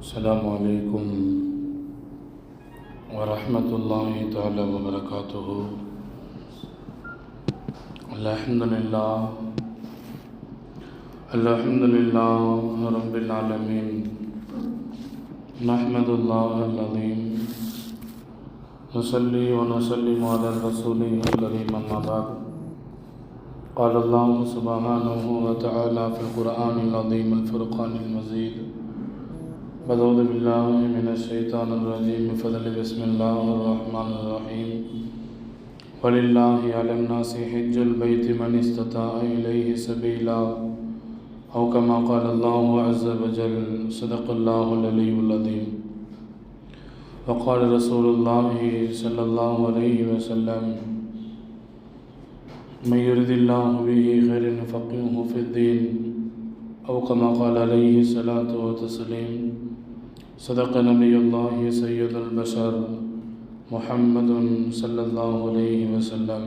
السلام عليكم ورحمة الله تعالى وبركاته. الحمد لله رب العالمين. نحمد الله العظيم نصلي ونسلم على رسوله الكريم أما بعد. قال الله سبحانه وتعالى في القرآن العظيم الفرقان المجيد: أعوذ بالله من الشيطان الرجيم. بفضل بسم الله الرحمن الرحيم. ولله على الناس حج البيت من استطاع إليه سبيلا، أو كما قال الله عز وجل. صدق الله العلي العظيم. وقال رسول الله صلى الله عليه وسلم: من يرد الله به خيرا يفقهه في الدين، أو كما قال عليه الصلاة والتسليم. صدق نبي الله سيد البشر محمد صلى الله عليه وسلم.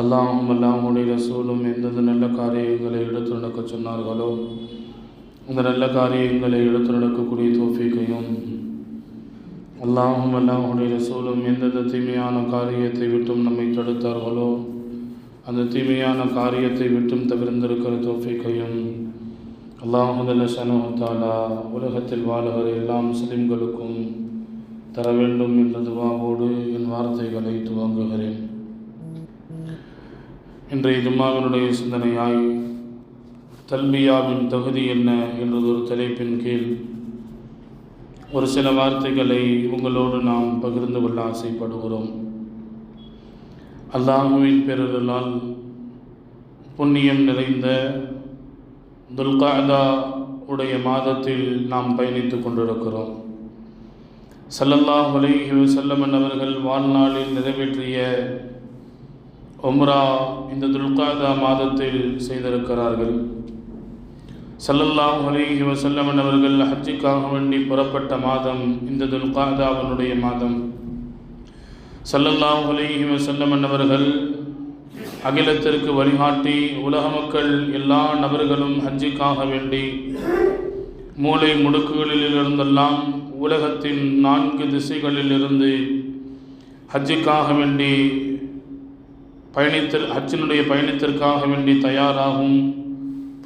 அல்லாஹும் அல்லாஹுடைய ரசூலும் எந்தெந்த நல்ல காரியங்களை எடுத்து நடக்க சொன்னார்களோ அந்த நல்ல காரியங்களை எடுத்து நடக்கக்கூடிய தௌஃபீக்கையும், அல்லாஹும் அல்லாஹுடைய ரசூலும் எந்தெந்த தீமையான காரியத்தை விட்டும் நம்மை தடுத்தார்களோ அந்த தீமையான காரியத்தை விட்டும் தவிர்ந்திருக்கிற தௌஃபீக்கையும் அல்லாஹ் ஜல்லஷானஹு தஆலா உலகத்தில் வாழுகிற எல்லா முஸ்லிம்களுக்கும் தர வேண்டும் என்ற துஆவோடு என் வார்த்தைகளை துவங்குகிறேன். இன்றைய ஜும்மாவினுடைய சிந்தனையாய் தல்பியாவின் தகுதி என்ன என்றதொரு தலைப்பின் கீழ் ஒரு சில வார்த்தைகளை உங்களோடு நாம் பகிர்ந்து கொள்ள ஆசைப்படுகிறோம். அல்லாஹுவின் பேரருளால் புண்ணியம் நிறைந்த துல்காதா உடைய மாதத்தில் நாம் பயணித்து கொண்டிருக்கிறோம். ஸல்லல்லாஹு அலைஹி வஸல்லம் அவர்கள் வாழ்நாளில் நிறைவேற்றிய உம்ரா இந்த துல்காதா மாதத்தில் செய்திருக்கிறார்கள். ஸல்லல்லாஹு அலைஹி வஸல்லம் அவர்கள் ஹஜ்ஜுக்காக வேண்டி புறப்பட்ட மாதம் இந்த துல்காதாவினுடைய மாதம். ஸல்லல்லாஹு அலைஹி வஸல்லம் அவர்கள் அகிலத்திற்கு வழிகாட்டி உலக மக்கள் எல்லா நபர்களும் ஹஜ்ஜுக்காக வேண்டி மூலை முடுக்குகளிலிருந்தெல்லாம் உலகத்தின் 4 திசைகளிலிருந்து ஹஜ்ஜுக்காக வேண்டி ஹஜ்ஜினுடைய பயணத்திற்காக வேண்டி தயாராகும்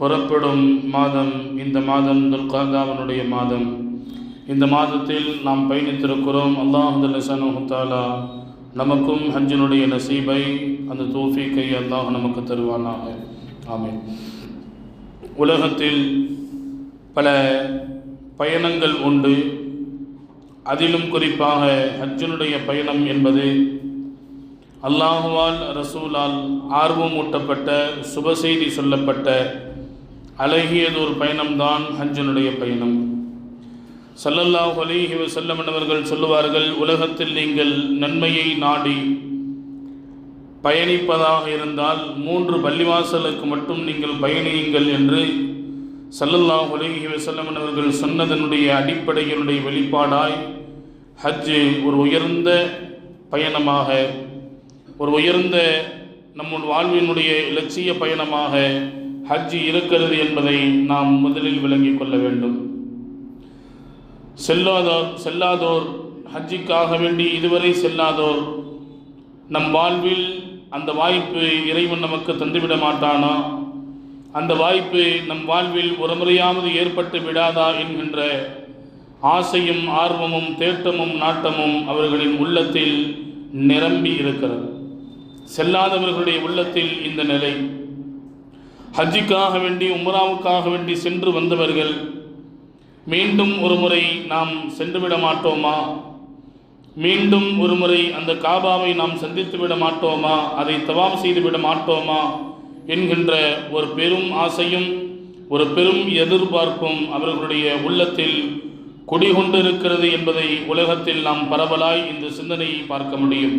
புறப்படும் மாதம் இந்த மாதம் துல்காதாவினுடைய மாதம். இந்த மாதத்தில் நாம் பயணித்திருக்கிறோம். அல்லாஹ் ஜல்லஷானஹு தஆலா நமக்கும் ஹஜ்ஜினுடைய நசீபை, அந்த தௌஃபீக்கை அல்லாஹ் நமக்கு தருவானாக. ஆமீன். உலகத்தில் பல பயணங்கள் உண்டு. அதிலும் குறிப்பாக ஹஜ்ஜினுடைய பயணம் என்பது அல்லாஹுவால் ரசூலால் ஆர்வமூட்டப்பட்ட சுப செய்தி சொல்லப்பட்ட அழகியதொரு பயணம்தான் ஹஜ்ஜினுடைய பயணம். ஸல்லல்லாஹு அலைஹி வஸல்லம் அவர்கள் சொல்லுவார்கள், உலகத்தில் நீங்கள் நன்மையை நாடி பயணிப்பதாக இருந்தால் 3 பள்ளிவாசலுக்கு மட்டும் நீங்கள் பயணியுங்கள் என்று ஸல்லல்லாஹு அலைஹி வஸல்லம் அவர்கள் சொன்னதனுடைய அடிப்படையினுடைய வெளிப்பாடாய் ஹஜ்ஜு ஒரு உயர்ந்த பயணமாக, ஒரு உயர்ந்த நம்ம வாழ்வினுடைய இலட்சிய பயணமாக ஹஜ்ஜு இருக்கிறது என்பதை நாம் முதலில் விளங்கிக் கொள்ள வேண்டும். செல்லாதோர் ஹஜ்ஜுக்காக வேண்டி இதுவரை செல்லாதோர் நம் வாழ்வில் அந்த வாய்ப்பு இறைவன் நமக்கு தந்துவிட மாட்டானா, அந்த வாய்ப்பு நம் வாழ்வில் ஒரு முறையாவது ஏற்பட்டு விடாதா என்கின்ற ஆசையும் ஆர்வமும் தேட்டமும் நாட்டமும் அவர்களின் உள்ளத்தில் நிரம்பி இருக்கிறது. செல்லாதவர்களுடைய உள்ளத்தில் இந்த நிலை. ஹஜ்ஜுக்காக வேண்டி உம்ராவுக்காக வேண்டி சென்று வந்தவர்கள் மீண்டும் ஒரு முறை நாம் சென்றுவிட மாட்டோமா, மீண்டும் ஒரு முறை அந்த காபாவை நாம் சந்தித்து விட மாட்டோமா, அதை தவாப் செய்து விட மாட்டோமா என்கின்ற ஒரு பெரும் ஆசையும் ஒரு பெரும் எதிர்பார்ப்பும் அவர்களுடைய உள்ளத்தில் குடிகொண்டிருக்கிறது என்பதை உலகத்தில் நாம் பரவலாய் இந்த சிந்தனையை பார்க்க முடியும்.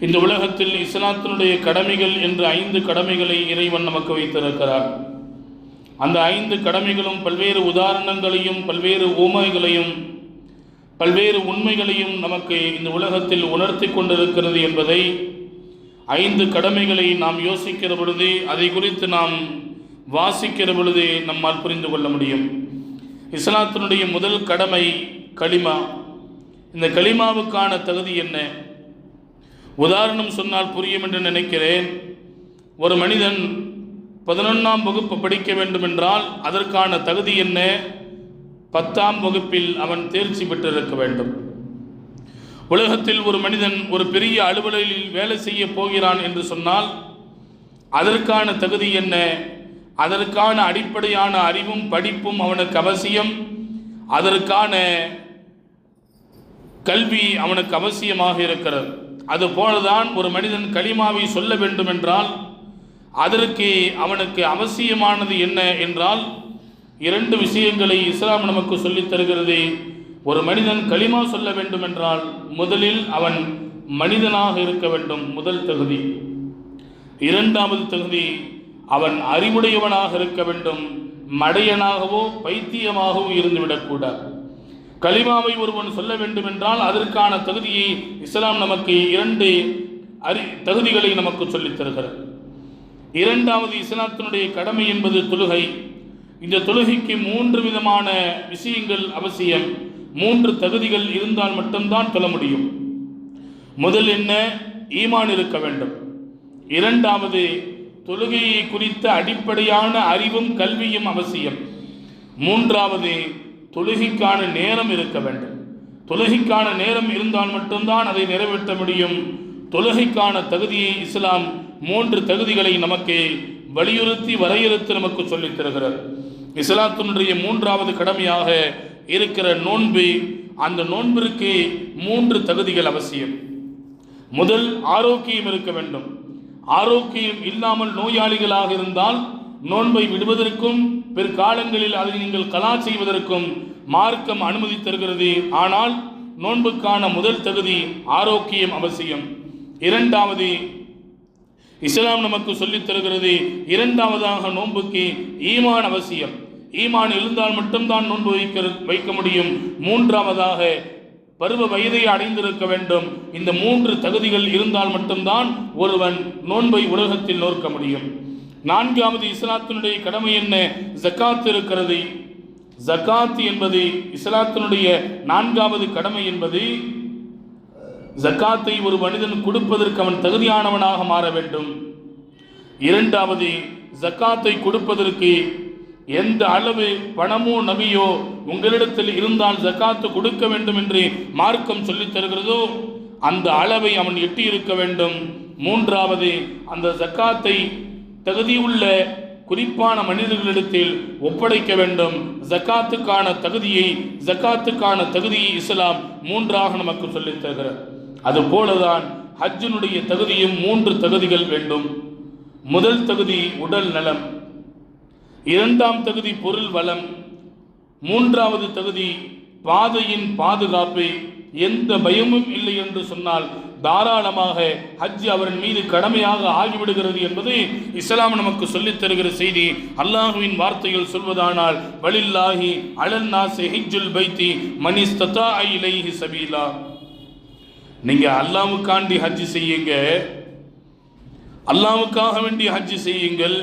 இந்த உலகத்தில் இஸ்லாத்தினுடைய கடமைகள் என்று 5 கடமைகளை இறைவன் நமக்கு வைத்திருக்கிறார். அந்த 5 கடமைகளும் பல்வேறு உதாரணங்களையும் பல்வேறு உவமைகளையும் பல்வேறு உண்மைகளையும் நமக்கு இந்த உலகத்தில் உணர்த்தி கொண்டிருக்கிறது என்பதை 5 கடமைகளை நாம் யோசிக்கிற பொழுது, அதை குறித்து நாம் வாசிக்கிற பொழுது நம்மால் புரிந்து கொள்ள முடியும். இஸ்லாத்தினுடைய முதல் கடமை கலிமா. இந்த கலிமாவுக்கான தகுதி என்ன? உதாரணம் சொன்னால் புரியும் என்று நினைக்கிறேன். ஒரு மனிதன் 11ஆம் வகுப்பு படிக்க வேண்டும் என்றால் அதற்கான தகுதி என்ன? 10ஆம் வகுப்பில் அவன் தேர்ச்சி பெற்றிருக்க வேண்டும். உலகத்தில் ஒரு மனிதன் ஒரு பெரிய அலுவலகில் வேலை செய்ய போகிறான் என்று சொன்னால் அதற்கான தகுதி என்ன? அதற்கான அடிப்படையான அறிவும் படிப்பும் அவனுக்கு அவசியம். அதற்கான கல்வி அவனுக்கு அவசியமாக இருக்கிறது. அதுபோலதான் ஒரு மனிதன் கலிமாவை சொல்ல வேண்டும் என்றால் அதற்கு அவனுக்கு அவசியமானது என்ன என்றால் 2 விஷயங்களை இஸ்லாம் நமக்கு சொல்லித் தருகிறது. ஒரு மனிதன் கலிமா சொல்ல வேண்டும் என்றால் முதலில் அவன் மனிதனாக இருக்க வேண்டும், முதல் தகுதி. 2வது தகுதி, அவன் அறிவுடையவனாக இருக்க வேண்டும், மடையனாகவோ பைத்தியமாகவோ இருந்துவிடக்கூடாது. கலிமாவை ஒருவன் சொல்ல வேண்டும் என்றால் அதற்கான தகுதியை இஸ்லாம் நமக்கு 2 தகுதிகளை நமக்கு சொல்லித் தருகிறது. 2வது, இஸ்லாத்தினுடைய கடமை என்பது தொழுகை. இந்த தொழுகைக்கு 3 விதமான விஷயங்கள் அவசியம். 3 தகுதிகள் இருந்தால் மட்டும்தான் தொழ முடியும். முதல் என்ன? ஈமான் இருக்க வேண்டும். 2வது, தொழுகையை குறித்த அடிப்படையான அறிவும் கல்வியும் அவசியம். 3வது, தொழுகைக்கான நேரம் இருக்க வேண்டும். தொழுகைக்கான நேரம் இருந்தால் மட்டும்தான் அதை நிறைவேற்ற முடியும். தொழுகைக்கான தகுதியை இஸ்லாம் 3 தகுதிகளை நமக்கு வலியுறுத்தி வரையறுத்து நமக்கு சொல்லித் தருகிறது. இஸ்லாத்தினுடைய 3வது கடமையாக இருக்கிற நோன்பு. அந்த நோன்பிற்கு 3 தகுதிகள் அவசியம். முதல், ஆரோக்கியம் இருக்க வேண்டும். ஆரோக்கியம் இல்லாமல் நோயாளிகளாக இருந்தால் நோன்பை விடுவதற்கும் பிற்காலங்களில் அதை நீங்கள் கலா செய்வதற்கும் மார்க்கம் அனுமதி தருகிறது. ஆனால் நோன்புக்கான முதல் தகுதி ஆரோக்கியம் அவசியம். 2வது, இஸ்லாம் நமக்கு சொல்லித் தருகிறது 2வதாக நோன்புக்கு ஈமான் அவசியம். ஈமான் இருந்தால் மட்டும்தான் நோன்பு வைக்க முடியும். 3வதாக பருவ வயதை அடைந்திருக்க வேண்டும். இந்த 3 தகுதிகள் இருந்தால் மட்டும்தான் ஒருவன் நோன்பை உலகத்தில் நோக்க முடியும். 4வது, இஸ்லாத்தினுடைய கடமை என்ன? ஜக்காத் இருக்கிறது. ஜக்காத் என்பது இஸ்லாத்தினுடைய 4வது கடமை என்பது ஜக்காத்தை ஒரு மனிதன் கொடுப்பதற்கு அவன் தகுதியானவனாக மாற வேண்டும். 2வது, ஜக்காத்தை கொடுப்பதற்கு எந்த அளவு பணமோ நகையோ உங்களிடத்தில் இருந்தால் ஜக்காத்து கொடுக்க வேண்டும் என்று மார்க்கம் சொல்லித் தருகிறதோ அந்த அளவை அவன் எட்டி இருக்க வேண்டும். 3வது, அந்த ஜக்காத்தை தகுதியுள்ள குறிப்பான மனிதர்களிடத்தில் ஒப்படைக்க வேண்டும். ஜக்காத்துக்கான தகுதியை இஸ்லாம் 3ஆக நமக்கு சொல்லித் தருகிறது. அதுபோலதான் ஹஜ்ஜினுடைய தகுதியும் 3 தகுதிகள் வேண்டும். முதல் தகுதி உடல் நலம், 2ஆம் தகுதி பொருள் வளம், 3வது தகுதி பாதையின் பாதுகாப்பு. எந்த பயமும் இல்லை என்று சொன்னால் தாராளமாக ஹஜ் அவரின் மீது கடமையாக ஆகிவிடுகிறது என்பது இஸ்லாம் நமக்கு சொல்லித் தருகிற செய்தி. அல்லாஹுவின் வார்த்தைகள் சொல்வதானால் வலில்லாஹி அலன் நாஸி ஹஜ்ஜுல் பைத்தி மன் இஸ்ததா இலைஹி சபீலா. நீங்க அல்லாஹ்வுக்காண்டி ஹஜ் செய்யுங்க, அல்லாஹ்வுக்காக வேண்டி ஹஜ் செய்யுங்கள்.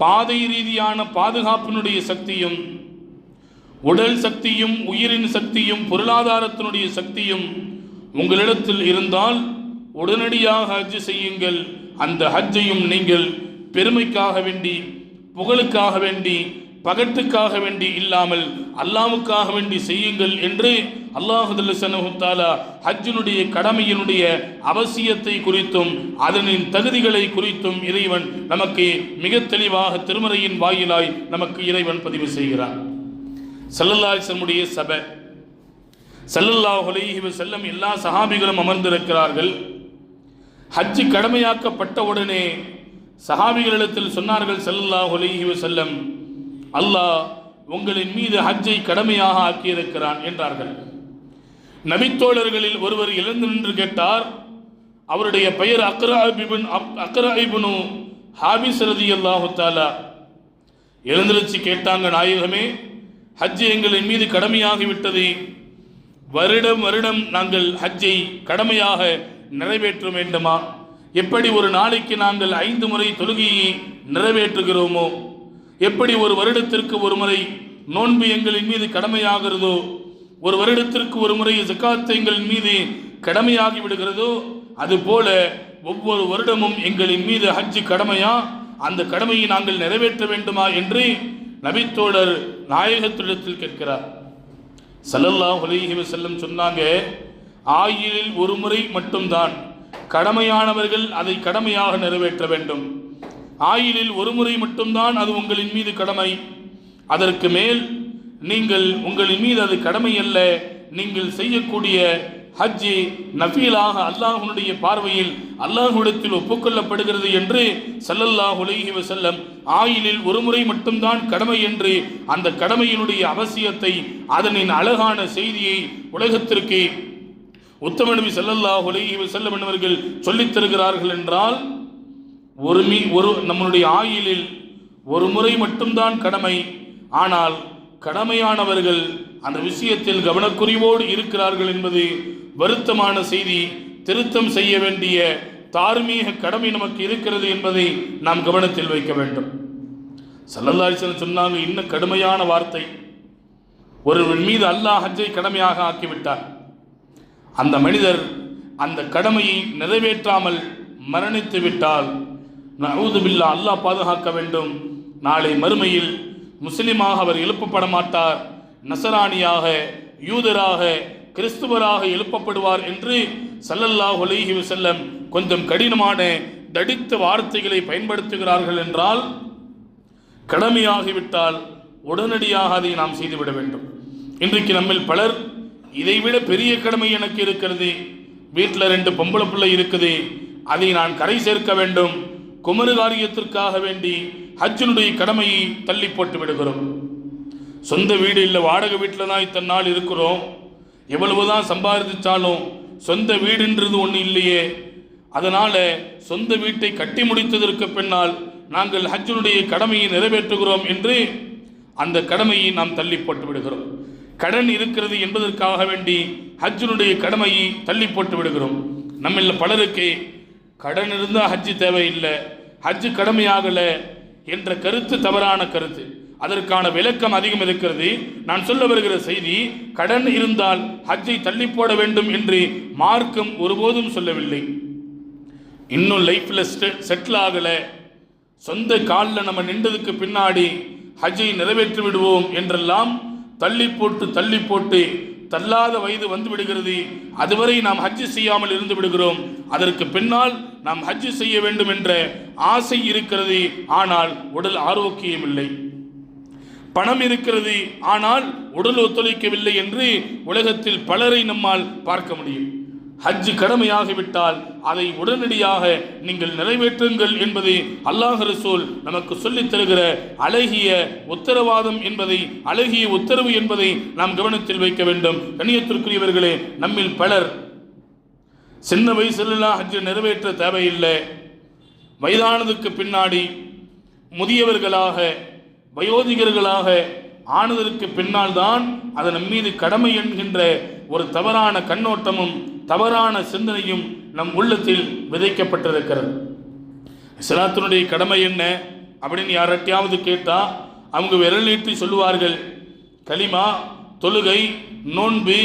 பாதை ரீதியான பாதுகாப்பினுடைய சக்தியும் உடல் சக்தியும் உயிரின் சக்தியும் பொருளாதாரத்தினுடைய சக்தியும் உங்களிடத்தில் இருந்தால் உடனடியாக ஹஜ் செய்யுங்கள். அந்த ஹஜ்ஜையும் நீங்கள் பெருமைக்காக வேண்டி, புகழுக்காக வேண்டி, பகட்டுக்காக வேண்டி இல்லாமல் அல்லாஹ்வுக்காக வேண்டி செய்யுங்கள் என்று அல்லாஹ் ஜல்லல்லாஹு தஆலா ஹஜ்ஜினுடைய கடமையினுடைய அவசியத்தை குறித்தும் அதனின் தகுதிகளை குறித்தும் இறைவன் நமக்கு மிக தெளிவாக திருமறையின் வாயிலாய் நமக்கு இறைவன் பதிவு செய்கிறார். ஸல்லல்லாஹு அலைஹி வஸல்லம் சபை, ஸல்லல்லாஹு அலைஹி வஸல்லம் எல்லா சஹாபிகளும் அமர்ந்திருக்கிறார்கள். ஹஜ் கடமையாக்கப்பட்ட உடனே சஹாபிகளிடத்தில் சொன்னார்கள், ஸல்லல்லாஹு அலைஹி வஸல்லம், அல்லாஹ் உங்களின் மீது ஹஜ்ஜை கடமையாக ஆக்கியிருக்கிறான் என்றார்கள். நபித்தோழர்களில் ஒருவர் எழுந்து நின்று கேட்டார். அவருடைய பெயர் அக்ரா இப்னு ஹாபிஸ் ரலியல்லாஹு தஆலா. எழுந்திருச்சு கேட்டாங்க, நாயகமே, ஹஜ் எங்களின் மீது கடமையாகிவிட்டது. வருடம் வருடம் நாங்கள் ஹஜ்ஜை கடமையாக நிறைவேற்ற வேண்டுமா? எப்படி ஒரு நாளைக்கு நாங்கள் 5 முறை தொழுகையை நிறைவேற்றுகிறோமோ, எப்படி ஒரு வருடத்திற்கு ஒரு முறை நோன்பு எங்களின் மீது கடமையாகிறதோ, ஒரு வருடத்திற்கு ஒரு முறை ஜகாத் எங்களின் மீது கடமையாகி விடுகிறதோ, அதுபோல ஒவ்வொரு வருடமும் எங்களின் மீது ஹஜ் கடமையா, அந்த கடமையை நாங்கள் நிறைவேற்ற வேண்டுமா என்று நபித்தோழர் நாயகத்திடத்தில் கேட்கிறார். ஸல்லல்லாஹு அலைஹி வஸல்லம் சொன்னாங்க, ஆயிலில் ஒரு முறை மட்டும்தான் கடமையானவர்கள் அதை கடமையாக நிறைவேற்ற வேண்டும். ஆயிலில் ஒரு முறை மட்டும்தான் அது உங்களின் மீது கடமை. அதற்கு மேல் நீங்கள் உங்களின் மீது அது கடமை அல்ல. நீங்கள் செய்யக்கூடிய ஹஜ்ஜி நஃபீலாக அல்லாஹ்வுடைய பார்வையில் அல்லாஹ்விடத்தில் ஒப்புக்கொள்ளப்படுகிறது என்று ஸல்லல்லாஹு அலைஹி வஸல்லம் ஆயிலில் ஒரு முறை மட்டும்தான் கடமை என்று அந்த கடமையினுடைய அவசியத்தை, அதனின் அழகான செய்தியை உலகத்திற்கு உத்தம நபி ஸல்லல்லாஹு அலைஹி வஸல்லம் என்பவர்கள் சொல்லித் தருகிறார்கள் என்றால், நம்முடைய ஆயிலில் ஒரு முறை மட்டும்தான் கடமை. ஆனால் கடமையானவர்கள் அந்த விஷயத்தில் கவனக்குறைவோடு இருக்கிறார்கள் என்பது வருத்தமான செய்தி. திருத்தம் செய்ய வேண்டிய தார்மீக கடமை நமக்கு இருக்கிறது என்பதை நாம் கவனத்தில் வைக்க வேண்டும். ஸல்லல்லாஹு அலைஹி வஸல்லம் சொன்னாங்க, இன்னும் கடுமையான வார்த்தை, ஒருவன் மீது அல்லாஹ் ஹஜ்ஜை கடமையாக ஆக்கிவிட்டார், அந்த மனிதர் அந்த கடமையை நிறைவேற்றாமல் மரணித்து விட்டால், நஊது பில்லாஹ், அல்லாஹ் பாதுகாக்க வேண்டும், நாளை மறுமையில் முஸ்லிமாக அவர் எழுப்பப்பட மாட்டார், நசராணியாக, யூதராக, கிறிஸ்துவராக எழுப்பப்படுவார் என்று ஸல்லல்லாஹு அலைஹி வஸல்லம் கொஞ்சம் கடினமான தடித்த வார்த்தைகளை பயன்படுத்துகிறார்கள். என்றால் கடமையாகிவிட்டால் உடனடியாக அதை நாம் செய்துவிட வேண்டும். இன்றைக்கு நம்மில் பலர், இதைவிட பெரிய கடமை எனக்கு இருக்கிறது, வீட்டில் 2 பொம்பளை பிள்ளை இருக்குது, அதை நான் கரை சேர்க்க வேண்டும், குமரு காரியத்திற்காக வேண்டி ஹஜ்ஜினுடைய கடமையை தள்ளி போட்டு விடுகிறோம். சொந்த வீடு இல்லை, வாடகை வீட்டில் தான் இத்தனை நாள் இருக்கிறோம், எவ்வளவுதான் சம்பாதிச்சாலும் சொந்த வீடுன்றது ஒன்று இல்லையே, அதனால் சொந்த வீட்டை கட்டி முடித்ததற்கு பின்னால் நாங்கள் ஹஜ்ஜினுடைய கடமையை நிறைவேற்றுகிறோம் என்று அந்த கடமையை நாம் தள்ளி போட்டு விடுகிறோம். கடன் இருக்கிறது என்பதற்காக வேண்டி ஹஜ்ஜினுடைய கடமையை தள்ளி போட்டு விடுகிறோம். நம்மள பலருக்கு கடன் இருந்தால் ஹஜ்ஜு தேவையில்லை, ஹஜ்ஜு கடமையாகலை என்ற கருத்து தவறான கருத்து. அதற்கான விளக்கம் அதிகம் இருக்கிறது. நான் சொல்ல வருகிற செய்தி, கடன் இருந்தால் ஹஜ்ஜை தள்ளி போட வேண்டும் என்று மார்க்கம் ஒருபோதும் சொல்லவில்லை. இன்னும் லைஃப்பில் செட்டில் ஆகலை, சொந்த காலில் நம்ம நின்றதுக்கு பின்னாடி ஹஜ்ஜை நிறைவேற்றி விடுவோம் என்றெல்லாம் தள்ளி போட்டு தள்ளாத வயது வந்து விடுகிறது. அதுவரை நாம் ஹஜ்ஜு செய்யாமல் இருந்து விடுகிறோம். அதற்கு பின்னால் நாம் ஹஜ்ஜு செய்ய வேண்டும் என்ற ஆசை இருக்கிறது, ஆனால் உடல் ஆரோக்கியம் இல்லை. பணம் இருக்கிறது, ஆனால் உடல் ஒத்துழைக்கவில்லை என்று உலகத்தில் பலரை நம்மால் பார்க்க முடியும். ஹஜ்ஜு கடமையாகிவிட்டால் அதை உடனடியாக நீங்கள் நிறைவேற்றுங்கள் என்பதை அல்லாஹ் ரசூல் நமக்கு சொல்லித் தருகிற அழகிய உத்தரவாதம் என்பதை, அழகிய உத்தரவு என்பதை நாம் கவனத்தில் வைக்க வேண்டும். கண்ணியத்திற்குரியவர்களே, நம்மில் பலர் சின்ன வயசுலாம் ஹஜ்ஜு நிறைவேற்ற தேவையில்லை, வயதானதுக்கு பின்னாடி முதியவர்களாக வயோதிகர்களாக ஆனதற்கு பின்னால் தான் அது நம் மீது கடமை என்கின்ற ஒரு தவறான கண்ணோட்டமும் தவறான சிந்தனையும் நம் உள்ளத்தில் விதைக்கப்பட்டிருக்கிறது. இஸ்லாத்தினுடைய கடமை என்ன அப்படின்னு யார்கிட்டையாவது கேட்டால் அவங்க விரல் நீட்டி சொல்லுவார்கள், கலிமா, தொழுகை, நோன்பு,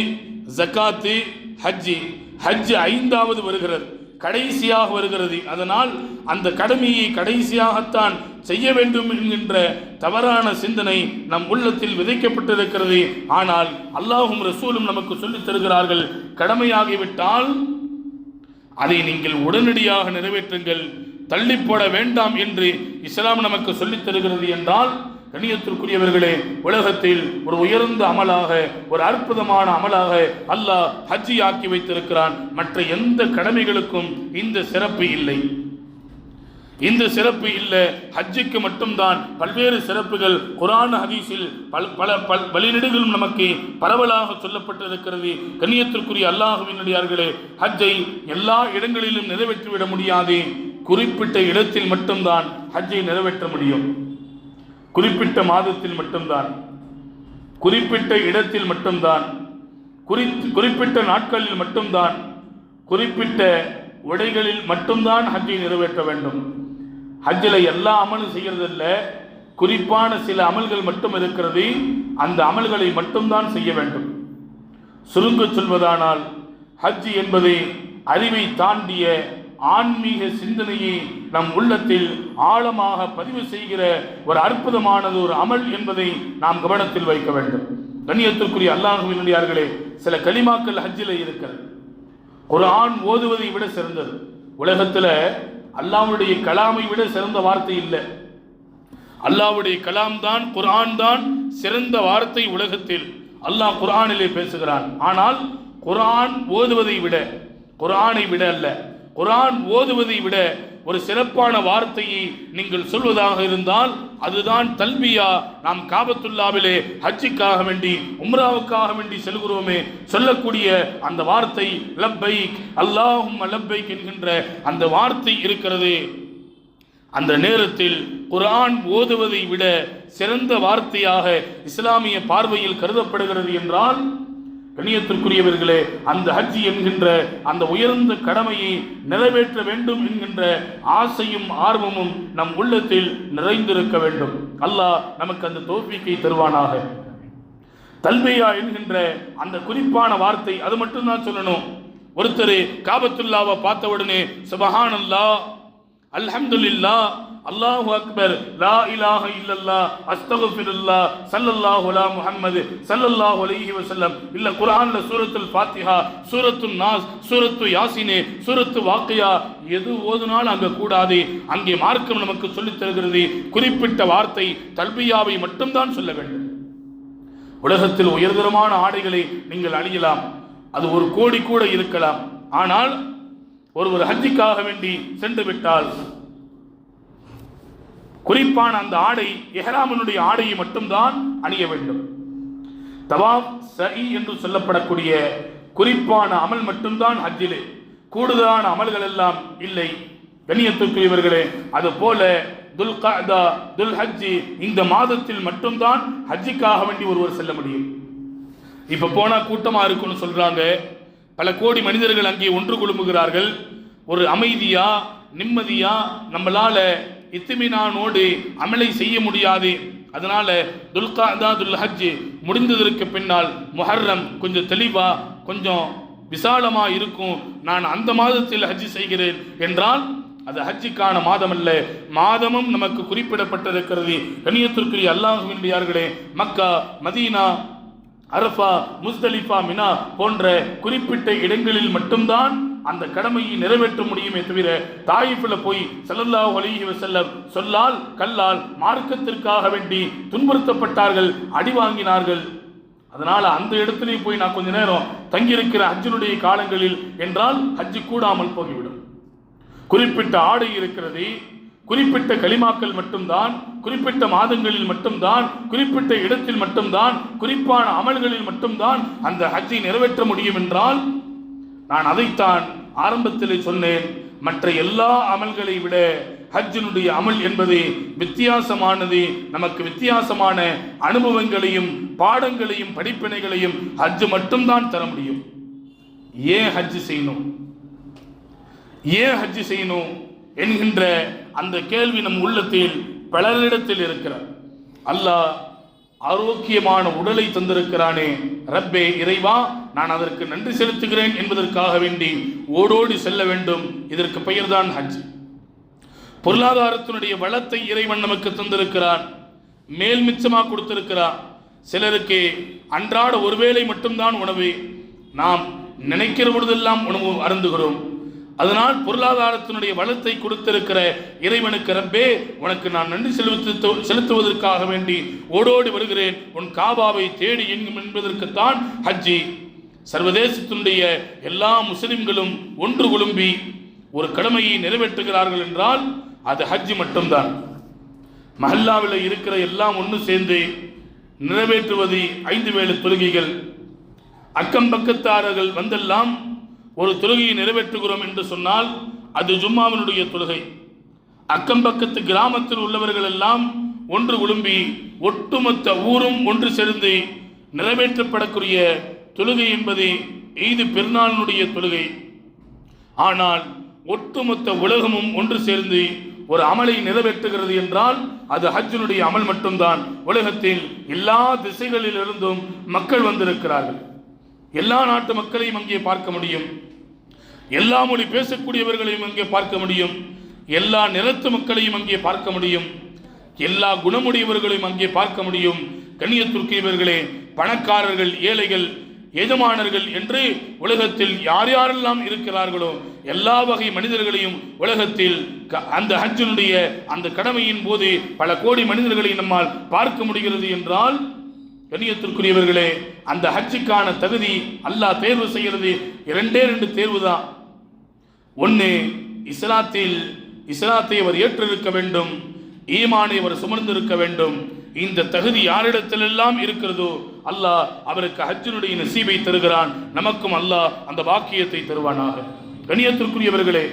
ஜக்காத்து, ஹஜ்ஜி. ஹஜ்ஜு 5வது வருகிறது, கடைசியாக வருகிறது. அதனால் அந்த கடமையை கடைசியாகத்தான் செய்ய வேண்டும் என்கின்ற தவறான சிந்தனை நம் உள்ளத்தில் விதைக்கப்பட்டிருக்கிறது. ஆனால் அல்லாஹும் ரசூலும் நமக்கு சொல்லித் தருகிறார்கள், கடமையாகிவிட்டால் அதை நீங்கள் உடனடியாக நிறைவேற்றுங்கள், தள்ளி போட வேண்டாம் என்று இஸ்லாம் நமக்கு சொல்லித் தருகிறது. என்றால் கண்ணியத்திற்குரியவர்களே, உலகத்தில் ஒரு உயர்ந்த அமலாக, ஒரு அற்புதமான அமலாக அல்லாஹ் ஹஜ்ஜி ஆக்கி வைத்திருக்கிறான். மற்ற எந்த கடமைகளுக்கும் இந்த சிறப்பு இல்லை. இந்த சிறப்பு இல்லை, ஹஜ்ஜுக்கு மட்டும்தான் பல்வேறு சிறப்புகள் குர்ஆன் ஹதீஸில் பல வழிநெடுகளும் நமக்கு பரவலாக சொல்லப்பட்டிருக்கிறது. கண்ணியத்திற்குரிய அல்லாஹ்வின் அடியார்களே, ஹஜ்ஜை எல்லா இடங்களிலும் நிறைவேற்றிவிட முடியாது. குறிப்பிட்ட இடத்தில் மட்டும்தான் ஹஜ்ஜை நிறைவேற்ற முடியும். குறிப்பிட்ட மாதத்தில் மட்டும்தான், குறிப்பிட்ட இடத்தில் மட்டும்தான், குறிப்பிட்ட நாட்களில் மட்டும்தான், குறிப்பிட்ட உடைகளில் மட்டும்தான் ஹஜ்ஜை நிறைவேற்ற வேண்டும். ஹஜ்ஜில் எல்லா அமலும் செய்கிறதில்ல, குறிப்பான சில அமல்கள் மட்டும் இருக்கிறது. அந்த அமல்களை மட்டும்தான் செய்ய வேண்டும். சுருங்க சொல்வதானால் ஹஜ் என்பது அறிவை தாண்டிய ஆன்மீக சிந்தனையை நம் உள்ளத்தில் ஆழமாக பதிவு செய்கிற ஒரு அற்புதமானது ஒரு அமல் என்பதை நாம் கவனத்தில் வைக்க வேண்டும். கண்ணியத்திற்குரிய அல்லாஹ்வின் அடியார்களே, சில கலிமாக்கள் ஹஜ்ஜில் இருக்கிறது. குர்ஆன் ஓதுவதை விட சிறந்தது. உலகத்தில் அல்லாஹ்வுடைய கலாமை விட சிறந்த வார்த்தை இல்லை. அல்லாஹ்வுடைய கலாம் தான், குர்ஆன் தான் சிறந்த வார்த்தை உலகத்தில். அல்லாஹ் குர்ஆனிலே பேசுகிறான். ஆனால் குர்ஆன் ஓதுவதை விட, குர்ஆனை விட அல்ல, குர்ஆன் ஓதுவதை விட ஒரு சிறப்பான வார்த்தையை நீங்கள் சொல்வதாக இருந்தால் அதுதான் தல்பியா. நாம் காபத்துல்லாவிலே ஹஜ்ஜுக்காக வேண்டி, உம்ராவுக்காக வேண்டி செல்கிறோமே, சொல்லக்கூடிய அந்த வார்த்தை லப்பைக் அல்லாஹும்ம லப்பைக் என்கின்ற அந்த வார்த்தை இருக்கிறது. அந்த நேரத்தில் குர்ஆன் ஓதுவதை விட சிறந்த வார்த்தையாக இஸ்லாமிய பார்வையில் கருதப்படுகிறது என்றால், கண்ணியத்திற்குரியவர்களே, அந்த ஹஜ் என்கின்ற அந்த உயர்ந்த கடமையை நிறைவேற்ற வேண்டும் என்கின்ற ஆசையும் ஆர்வமும் நம் உள்ளத்தில் நிறைந்திருக்க வேண்டும். அல்லாஹ் நமக்கு அந்த தௌஃபீக்கை தருவானாக. தல்பியா என்கின்ற அந்த குறிப்பான வார்த்தை அது மட்டும்தான் சொல்லணும். ஒருத்தர் காபத்துல்லாவை பார்த்த உடனே சுப்ஹானல்லாஹ், அல்ஹம்துலில்லாஹ், அல்லாஹு அக்பர், லா இலாஹ இல்லல்லாஹ், அஸ்தக்ஃபிருல்லாஹ், ஸல்லல்லாஹு அலா முஹம்மது ஸல்லல்லாஹு அலைஹி வஸல்லம், இல்ல குர்ஆன்ல சூரத்துல் ஃபாத்திஹா, சூரத்துன் நாஸ், சூரத்து யாசீன், சூரத்து வாக்கியா எது ஓதுனாலும் அங்க கூடாது. அங்கே மார்க்கம் நமக்கு சொல்லித் தருகிறது, குறிப்பிட்ட வார்த்தை தல்பியாவை மட்டும்தான் சொல்ல வேண்டும். உலகத்தில் உயர்தரமான ஆடைகளை நீங்கள் அணியலாம், அது 1 கோடி கூட இருக்கலாம். ஆனால் ஒருவர் ஹஜ்ஜுக்காக வேண்டி சென்று விட்டால் குறிப்பான அந்த ஆடை, இஹ்ராமினுடைய ஆடையை மட்டும்தான் அணிய வேண்டும். தவாப் சஇ என்று சொல்லப்படக்கூடிய குறிப்பான அமல் மட்டும்தான் ஹஜ்ஜிலே, கூடுதலான அமல்கள் எல்லாம் இல்லை. கண்ணியத்திற்குரியவர்களே, அது போல துல்கஅதா, துல்ஹஜ் இந்த மாதத்தில் மட்டும்தான் ஹஜ்ஜுக்காக வேண்டி ஒருவர் செல்ல முடியும். இப்ப போனா கூட்டமா இருக்குன்னு சொல்றாங்க. பல கோடி மனிதர்கள் அங்கே ஒன்று குழுமுகிறார்கள். ஒரு அமைதியா நிம்மதியா நம்மளால இத்மினானோடு அமலை செய்ய முடியாது. அதனால துல்கஅதா, துல்ஹஜ் முடிந்ததற்கு பின்னால் முஹர்ரம் கொஞ்சம் தெளிவா, கொஞ்சம் விசாலமா இருக்கும். நான் அந்த மாதத்தில் ஹஜ் செய்கிறேன் என்றால் அது ஹஜ்ஜுக்கான மாதம் அல்ல. மாதமும் நமக்கு குறிப்பிடப்பட்டிருக்கிறது. கண்ணியத்திற்குரிய அல்லாஹ்வின் அடியார்களே, மக்கா, மதீனா, அரஃபா, முஸ்தலிஃபா, மினா போன்ற குறிப்பிட்ட இடங்களில் மட்டும்தான் அந்த கடமையை நிறைவேற்ற முடியுமே தவிர, தாயிஃபில் போய் ஸல்லல்லாஹு அலைஹி வஸல்லம் சொல்லால் கல்லால் மார்க்கத்திற்காக வேண்டி துன்புறுத்தப்பட்டார்கள், அடி வாங்கினார்கள். அதனால அந்த இடத்திலே போய் நான் கொஞ்ச நேரம் தங்கியிருக்கிற ஹஜ்ஜினுடைய காலங்களில் என்றால் ஹஜ்ஜு கூடாமல் போய்விடும். குறிப்பிட்ட ஆடை இருக்கிறது, குறிப்பிட்ட கலிமாக்கள் மட்டும்தான், குறிப்பிட்ட மாதங்களில் மட்டும்தான், குறிப்பிட்ட இடத்தில் மட்டும்தான், குறிப்பான அமல்களில் மட்டும்தான் அந்த ஹஜ்ஜை நிறைவேற்ற முடியும் என்றால், நான் அதைத்தான் ஆரம்பத்தில் சொன்னேன். மற்ற எல்லா அமல்களை விட ஹஜ்ஜினுடைய அமல் என்பது வித்தியாசமானது. நமக்கு வித்தியாசமான அனுபவங்களையும் பாடங்களையும் படிப்பினைகளையும் ஹஜ் மட்டும்தான் தர முடியும். ஏன் ஹஜ் செய்யணும், ஏன் ஹஜ் செய்யணும் என்கின்ற அந்த கேள்வி நம் உள்ளத்தில் பலரிடத்தில் இருக்கிறார். அல்லாஹ் ஆரோக்கியமான உடலை தந்திருக்கிறானே, ரப்பே இறைவா நான் அதற்கு நன்றி செலுத்துகிறேன் என்பதற்காக வேண்டி ஓடோடி செல்ல வேண்டும். இதற்கு பெயர்தான் ஹஜ். பொருளாதாரத்தினுடைய வளத்தை இறைவன் நமக்கு தந்திருக்கிறான், மேல் மிச்சமாக கொடுத்திருக்கிறான். சிலருக்கு அன்றாட ஒருவேளை மட்டும்தான் உணவு, நாம் நினைக்கிற பொழுதெல்லாம் உணவு அருந்துகிறோம். அதனால் பொருளாதாரத்தினுடைய வளத்தை கொடுத்திருக்கிற இறைவனுக்கு ரப்பே உனக்கு நான் நன்றி செலுத்துவதற்காக வேண்டி ஓடோடி வருகிறேன், உன் காபாவை தேடி எங்கும் என்பதற்குத்தான் ஹஜ்ஜி. சர்வதேசத்தினுடைய எல்லா முஸ்லிம்களும் ஒன்று குழும்பி ஒரு கடமையை நிறைவேற்றுகிறார்கள் என்றால் அது ஹஜ்ஜி மட்டும்தான். மஹல்லாவில் இருக்கிற எல்லாம் ஒன்று சேர்ந்து நிறைவேற்றுவது 5 வேளை தொழுகைகள். அக்கம் பக்கத்தாரர்கள் வந்தெல்லாம் ஒரு தொழுகையை நிறைவேற்றுகிறோம் என்று சொன்னால் அது ஜும்மாவினுடைய தொழுகை. அக்கம் பக்கத்து கிராமத்தில் உள்ளவர்கள் எல்லாம் ஒன்று குழும்பி ஒட்டுமொத்த ஊரும் ஒன்று சேர்ந்து நிறைவேற்றப்படக்கூடிய தொழுகை என்பது ஈது பெருநாளினுடைய தொழுகை. ஆனால் ஒட்டுமொத்த உலகமும் ஒன்று சேர்ந்து ஒரு அமலை நிறைவேற்றுகிறது என்றால் அது ஹஜ்ஜினுடைய அமல் மட்டும்தான். உலகத்தில் எல்லா திசைகளில் இருந்தும் மக்கள் வந்திருக்கிறார்கள். எல்லா நாட்டு மக்களையும் அங்கே பார்க்க முடியும், எல்லா மொழி பேசக்கூடியவர்களையும் அங்கே பார்க்க முடியும், எல்லா நிறத்து மக்களையும் அங்கே பார்க்க முடியும், எல்லா குணமுடையவர்களையும் அங்கே பார்க்க முடியும். கண்ணியத்திற்குரியவர்களே, பணக்காரர்கள், ஏழைகள், எஜமானர்கள் என்று உலகத்தில் யார் யாரெல்லாம் இருக்கிறார்களோ எல்லா வகை மனிதர்களையும் உலகத்தில் அந்த ஹஜ்ஜினுடைய அந்த கடமையின் போது பல கோடி மனிதர்களை நம்மால் பார்க்க முடிகிறது என்றால், கண்ணியத்திற்குரியவர்களே, அந்த ஹஜ்ஜுக்கான தகுதி அல்லாஹ் தேர்வு செய்கிறது. இரண்டே தேர்வு தான். ஒன்று, இஸ்லாத்தை அவர் ஏற்றிருக்க வேண்டும், ஈமானை அவர் சுமர்ந்திருக்க வேண்டும். இந்த தகுதி யாரிடத்திலெல்லாம் இருக்கிறதோ அல்லாஹ் அவருக்கு ஹஜ்ஜினுடைய நசீபை தருகிறான். நமக்கும் அல்லாஹ் அந்த பாக்கியத்தை தருவானாக. கண்ணியத்திற்குரியவர்களே,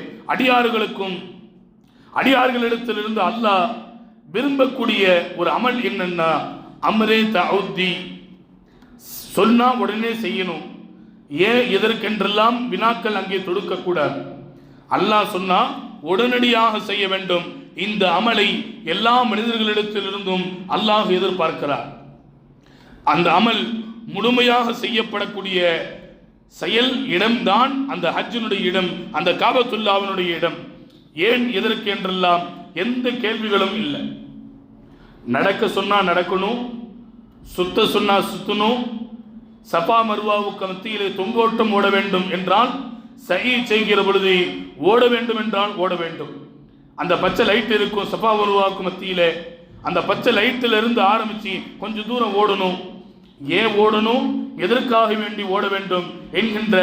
அடியார்களிடத்திலிருந்து அல்லாஹ் விரும்பக்கூடிய ஒரு அமல் என்னன்னா அம்ரே தஅவுதி, சொன்னா உடனே செய்யணும். ஏன் இதற்கென்றெல்லாம் வினாக்கள் அங்கே தொடுக்கக்கூடாது. அல்லாஹ் சொன்னா உடனடியாக செய்ய வேண்டும். இந்த அமலை எல்லா மனிதர்களிடத்திலிருந்தும் அல்லாஹ் எதிர்பார்க்கிறார். அந்த அமல் முழுமையாக செய்யப்படக்கூடிய செயல் இடம்தான் அந்த ஹஜ்ஜினுடைய இடம், அந்த காபத்துல்லாவினுடைய இடம். ஏன் எதற்கு என்றெல்லாம் எந்த கேள்விகளும் இல்லை. நடக்க சொன்னா நடக்கணும், சுத்த சொன்னா சுத்தணும், சஃபா மர்வாவுக்கு மத்தியிலே தொங்கோட்டம் ஓட வேண்டும் என்றால் சஹீ செய்கிற பொழுது ஓட வேண்டும் என்றால் ஓட வேண்டும். அந்த பச்சை லைட் இருக்கும் சஃபா மர்வாவுக்கு மத்தியிலே, அந்த பச்சை லைட்டில் இருந்து ஆரம்பித்து கொஞ்சம் தூரம் ஓடணும். ஏன் ஓடணும், எதற்காக வேண்டி ஓட வேண்டும் என்கின்ற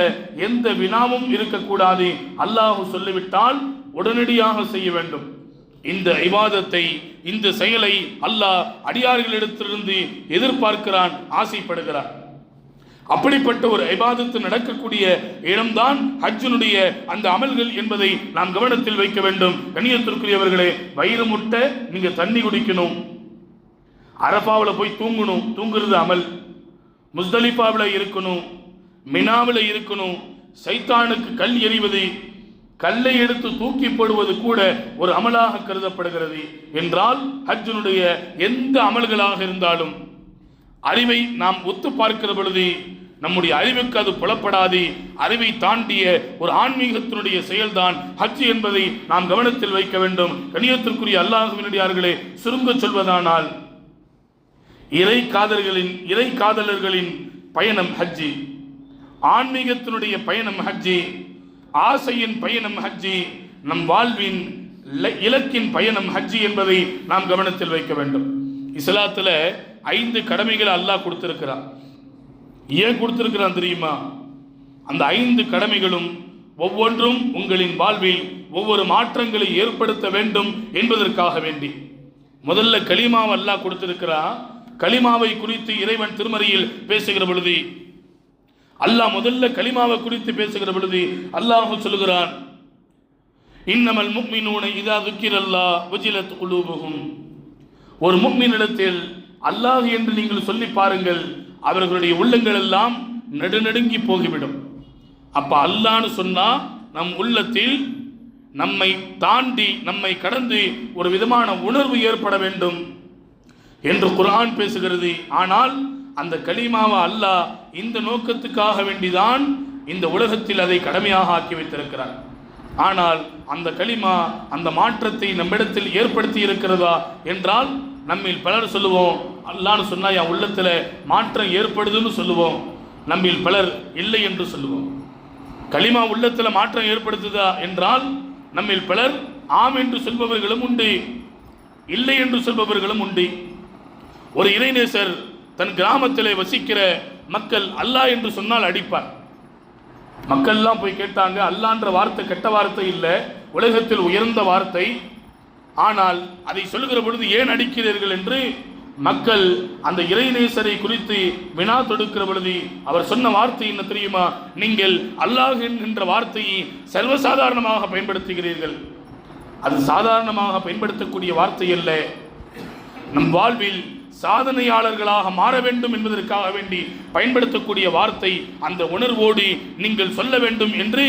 எந்த வினாவும் இருக்கக்கூடாது. அல்லாஹ் சொல்லிவிட்டால் உடனடியாக செய்ய வேண்டும். இந்த இபாதத்தை, இந்த செயலை அல்லாஹ் அடியார்களிடத்திலிருந்து எதிர்பார்க்கிறான், ஆசைப்படுகிறான். அப்படிப்பட்ட ஒரு இபாதத்து நடக்கக்கூடிய இடம்தான் ஹஜ்ஜினுடைய அந்த அமல்கள் என்பதை நாம் கவனத்தில் வைக்க வேண்டும். கண்ணியத்திற்குரியவர்களே, வயிறு முட்டை நீங்க தண்ணி குடிக்கணும், அரஃபாவில் போய் தூங்கணும், தூங்குறது அமல், முஸ்தலிஃபாவில் இருக்கணும், மினாவில் இருக்கணும், சைத்தானுக்கு கல் எறிவது, கல்லை எடுத்து தூக்கி போடுவது கூட ஒரு அமலாக கருதப்படுகிறது என்றால் ஹஜ்ஜினுடைய எந்த அமல்களாக இருந்தாலும் அறிவை நாம் ஒத்து பார்க்கிற பொழுது நம்முடைய அறிவுக்கு அது புலப்படாது. அறிவை தாண்டிய ஒரு ஆன்மீகத்தினுடைய செயல்தான் ஹஜ் என்பதை நாம் கவனத்தில் வைக்க வேண்டும். கண்ணியத்திற்குரிய அல்லாஹ்வினடியார்களே, சுருங்க சொல்வதானால் இறை காதலர்களின் பயணம் ஹஜ்ஜி, ஆன்மீகத்தினுடைய பயணம் ஹஜ்ஜி, ஆசையின் பயணம் ஹஜ்ஜி, நம் வாழ்வின் இலக்கின் பயணம் ஹஜ்ஜி என்பதை நாம் கவனத்தில் வைக்க வேண்டும். இஸ்லாத்தில் 5 கடமைகளை அல்லாஹ் கொடுத்திருக்கிறான். ஏன் கொடுத்திருக்கிறான் தெரியுமா? அந்த 5 கடமைகளும் ஒவ்வொன்றும் உங்களின் வாழ்வில் ஒவ்வொரு மாற்றங்களை ஏற்படுத்த வேண்டும் என்பதற்காக வேண்டி. முதல்ல கலிமாவை அல்லாஹ் கொடுத்திருக்கிறான். கலிமாவை குறித்து இறைவன் திருமறையில் பேசுகிற பொழுது, அல்லாஹ் முதல்ல கலிமாவை குறித்து பேசுகிற பொழுது அல்லாஹ் சொல்லுகிறான், இன்னமல் முஃமினூன இதா ذுக்கிரல்லாஹ் வஜிலத் குலூபுஹும். ஒரு முஃமினிடத்தில் அல்லாஹ் என்று நீங்கள் சொல்லி பாருங்கள், அவர்களுடைய உள்ளங்கள் எல்லாம் நடுநடுங்கி போகிவிடும். அப்ப அல்லாஹ்னு சொன்னா நம் உள்ளத்தில் நம்மை தாண்டி, நம்மை கடந்து ஒரு விதமான உணர்வு ஏற்பட வேண்டும் என்று குர்ஆன் பேசுகிறது. ஆனால் அந்த கலிமாவை அல்லாஹ் இந்த நோக்கத்துக்காக வேண்டிதான் இந்த உலகத்தில் அதை கடமையாக ஆக்கி வைத்திருக்கிறார். ஆனால் அந்த கலிமா அந்த மாற்றத்தை நம்மிடத்தில் ஏற்படுத்தி இருக்கிறதா என்றால் நம்மில் பலர் சொல்லுவோம், அல்லாஹ்னு சொன்னா என் உள்ளத்துல மாற்றம் ஏற்படுதுன்னு சொல்லுவோம். நம்மில் பலர் இல்லை என்று சொல்லுவோம். கலிமா உள்ளத்துல மாற்றம் ஏற்படுத்துதா என்றால் நம்மில் பலர் ஆம் என்று சொல்பவர்களும் உண்டு, இல்லை என்று சொல்பவர்களும் உண்டு. ஒரு இறைநேசர் தன் கிராமத்திலே வசிக்கிற மக்கள் அல்லாஹ் என்று சொன்னால் அடிப்பார். மக்கள்லாம் போய் கேட்டாங்க, அல்லான்ற வார்த்தை கெட்ட வார்த்தை இல்லை, உலகத்தில் உயர்ந்த வார்த்தை, ஆனால் அதை சொல்லுகிற பொழுது ஏன் அடிக்கிறீர்கள் என்று மக்கள் அந்த இறைநேசரை குறித்து வினா தொடுக்கிற பொழுது அவர் சொன்ன வார்த்தை என்ன தெரியுமா? நீங்கள் அல்லாஹ் என்கின்ற வார்த்தையை சர்வசாதாரணமாக பயன்படுத்துகிறீர்கள். அது சாதாரணமாக பயன்படுத்தக்கூடிய வார்த்தை அல்ல. நம் வாழ்வில் சாதனையாளர்களாக மாற வேண்டும் என்பதற்காக வேண்டி பயன்படுத்தக்கூடிய வார்த்தை. அந்த உணர்வோடு நீங்கள் சொல்ல வேண்டும் என்று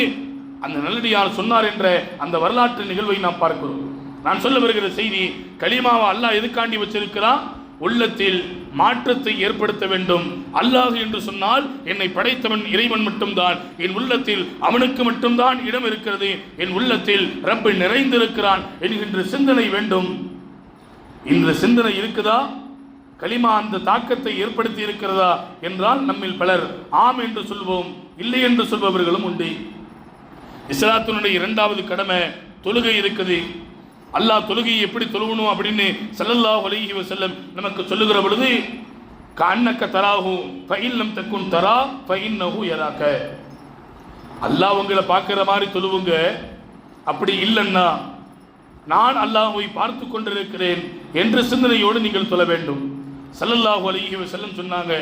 அந்த நல்லடியார் சொன்னார் என்ற அந்த வரலாற்று நிகழ்வை நாம் பார்க்கிறோம். நான் சொல்ல வருகிற செய்தி, கலிமாவை அல்லாஹ் எதுக்காண்டி வச்சிருக்கிறான்? உள்ளத்தில் மாற்றத்தை ஏற்படுத்த வேண்டும். அல்லாஹ் என்று சொன்னால் என்னை படைத்தவன் இறைவன் மட்டும்தான், என் உள்ளத்தில் அவனுக்கு மட்டும்தான் இடம் இருக்கிறது, என் உள்ளத்தில் ரப்பை நிறைந்திருக்கிறான் என்கின்ற சிந்தனை வேண்டும். இந்த சிந்தனை இருக்குதா? கலிமா அந்த தாக்கத்தை ஏற்படுத்தி இருக்கிறதா என்றால் நம்மில் பலர் ஆம் என்று சொல்வோம், இல்லை என்று சொல்பவர்களும் உண்டு. இஸ்லாத்தினுடைய இரண்டாவது கடமை தொழுகை இருக்குது. அல்லாஹ் தொழுகையை எப்படி தொழுகணும் அப்படின்னு ஸல்லல்லாஹு அலைஹி வஸல்லம் நமக்கு சொல்லுகிற பொழுது, கஅன்னக தராஹு ஃபஇன் லம் தகுன் தரா ஃபஇன்னஹு யராக. அல்லாஹ் உங்களை பார்க்குற மாதிரி தொழுவுங்க, அப்படி இல்லைன்னா நான் அல்லாஹ்வை பார்த்து கொண்டிருக்கிறேன் என்ற சிந்தனையோடு நீங்கள் தொழ வேண்டும். ஸல்லல்லாஹு அலைஹி வஸல்லம் சொன்னாங்க,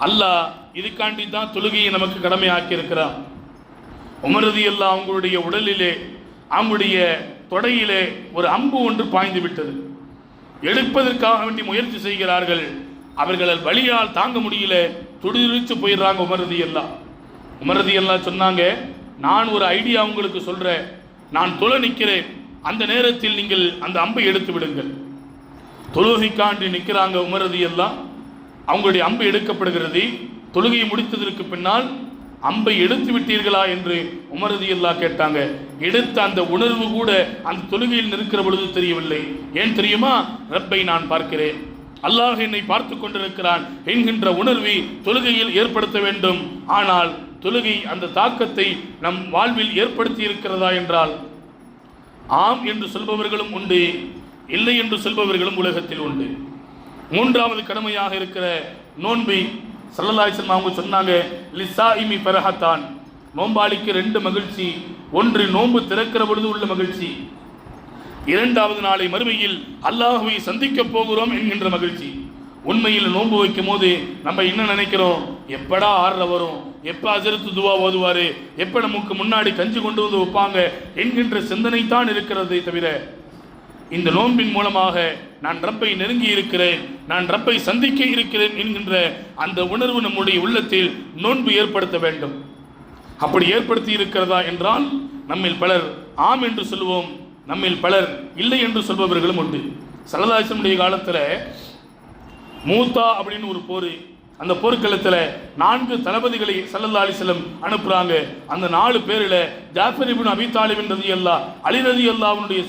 அல்லாஹ் இதுக்காண்டி தான் தொழுகையை நமக்கு கடமையாக்கி இருக்கிறான். உமர் ரலியல்லாஹு அவங்களுடைய உடலிலே, அவங்களுடைய தொடையிலே ஒரு அம்பு ஒன்று பாய்ந்து விட்டது. எடுப்பதற்காக வேண்டி முயற்சி செய்கிறார்கள். அவர்களால் வலியால் தாங்க முடியல, துடிதுடிச்சு போயிடுறாங்க உமர் ரலியல்லாஹு. உமர் ரலியல்லாஹு சொன்னாங்க, நான் ஒரு ஐடியா உங்களுக்கு சொல்றேன், நான் தொழ நிற்கிறேன், அந்த நேரத்தில் நீங்கள் அந்த அம்பை எடுத்து விடுங்கள். தொழுகைக்காண்டி நிற்கிறாங்க உமர் ரலியல்லாஹு. அவங்களுடைய அம்பு எடுக்கப்படுகிறது. தொழுகையை முடித்ததற்கு பின்னால் அம்பை எடுத்து விட்டீர்களா என்று உமர் ரலியல்லாஹு கேட்டாங்க. எடுத்த அந்த உணர்வு கூட அந்த தொழுகையில் நிற்கிற பொழுது தெரியவில்லை. ஏன் தெரியுமா? ரப்பை நான் பார்க்கிறேன், அல்லாஹ் என்னை பார்த்து கொண்டிருக்கிறான் என்கின்ற உணர்வை தொழுகையில் ஏற்படுத்த வேண்டும். ஆனால் தொழுகை அந்த தாக்கத்தை நம் வாழ்வில் ஏற்படுத்தி இருக்கிறதா என்றால் ஆம் என்று சொல்பவர்களும் உண்டு, இல்லை என்று சொல்பவர்களும் உலகத்தில் உண்டு. மூன்றாவது கடமையாக இருக்கிற நோன்பை ஸல்லல்லாஹு அலைஹி வஸல்லம் அவங்க சொன்னாங்க, லிஸாயிமி ஃபரஹத்தான், நோம்பாளிக்கு ரெண்டு மகிழ்ச்சி. ஒன்று நோன்பு திறக்கிற பொழுது உள்ள மகிழ்ச்சி, இரண்டாவது நாளை மறுமையில் அல்லாஹ்வை சந்திக்க போகிறோம் என்கின்ற மகிழ்ச்சி. உண்மையில் நோன்பு வைக்கும் போது நம்ம என்ன நினைக்கிறோம்? எப்படா ஆறுற வரும், எப்ப அஜரத்து துவா ஓதுவாரு, எப்ப நமக்கு முன்னாடி கஞ்சி கொண்டு வந்து வைப்பாங்க என்கின்ற சிந்தனை தான் இருக்கிறதே தவிர, இந்த நோன்பின் மூலமாக நான் ரப்பை நெருங்கி இருக்கிறேன், நான் ரப்பை சந்திக்க இருக்கிறேன் என்கின்ற அந்த உணர்வு நம்முடைய உள்ளத்தில் நோன்பு ஏற்படுத்த வேண்டும். அப்படி ஏற்படுத்தி இருக்கிறதா என்றால் நம்மில் பலர் ஆம் என்று சொல்வோம், நம்மில் பலர் இல்லை என்று சொல்பவர்களும் உண்டு. ஸல்லல்லாஹு அலைஹி வஸல்லம் காலத்தில் மூத்தா அப்படின்னு ஒரு போர், அந்த போர்க்களத்தில் 4 தளபதிகளை ஸல்லல்லாஹு அலைஹி வஸல்லம் அனுப்புறாங்க. அந்த 4 பேரில் ஜாஃபர் இப்னு அபீ தாலிப் ரலியல்லாஹு அலி ரலியல்லாஹுடைய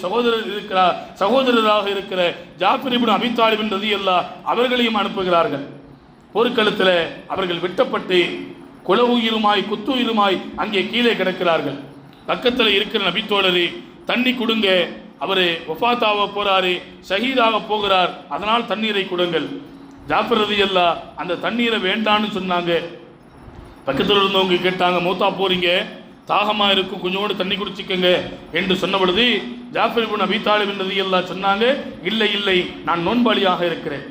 சகோதரராக இருக்கிற ஜாஃபர் இப்னு அபீ தாலிப் ரலியல்லாஹு அவர்களையும் அனுப்புகிறார்கள். போர்க்களத்தில் அவர்கள் வெட்டப்பட்டு குல உயிருமாய் குத்துயிருமாய் அங்கே கீழே கிடக்கிறார்கள். பக்கத்தில் இருக்கிற நபி தோழரே, தண்ணி கொடுங்க, அவர் வஃபாத்தாக போறாரு, ஷஹீதாக போகிறார், அதனால் தண்ணீரை கொடுங்கள். ஜாஃபர் ரலியல்லாஹு அந்த தண்ணீரை வேண்டான்னு சொன்னாங்க. பக்கத்தில் இருந்தவங்க கேட்டாங்க, மூத்தா போறீங்க, தாகமா இருக்கும், கொஞ்சோடு தண்ணி குடிச்சிக்கங்க என்று சொன்ன பொழுது ஜாஃபர் இப்னு அபீ தாலிப் ரலியல்லாஹு சொன்னாங்க, இல்லை இல்லை, நான் நோன்பாளியாக இருக்கிறேன்.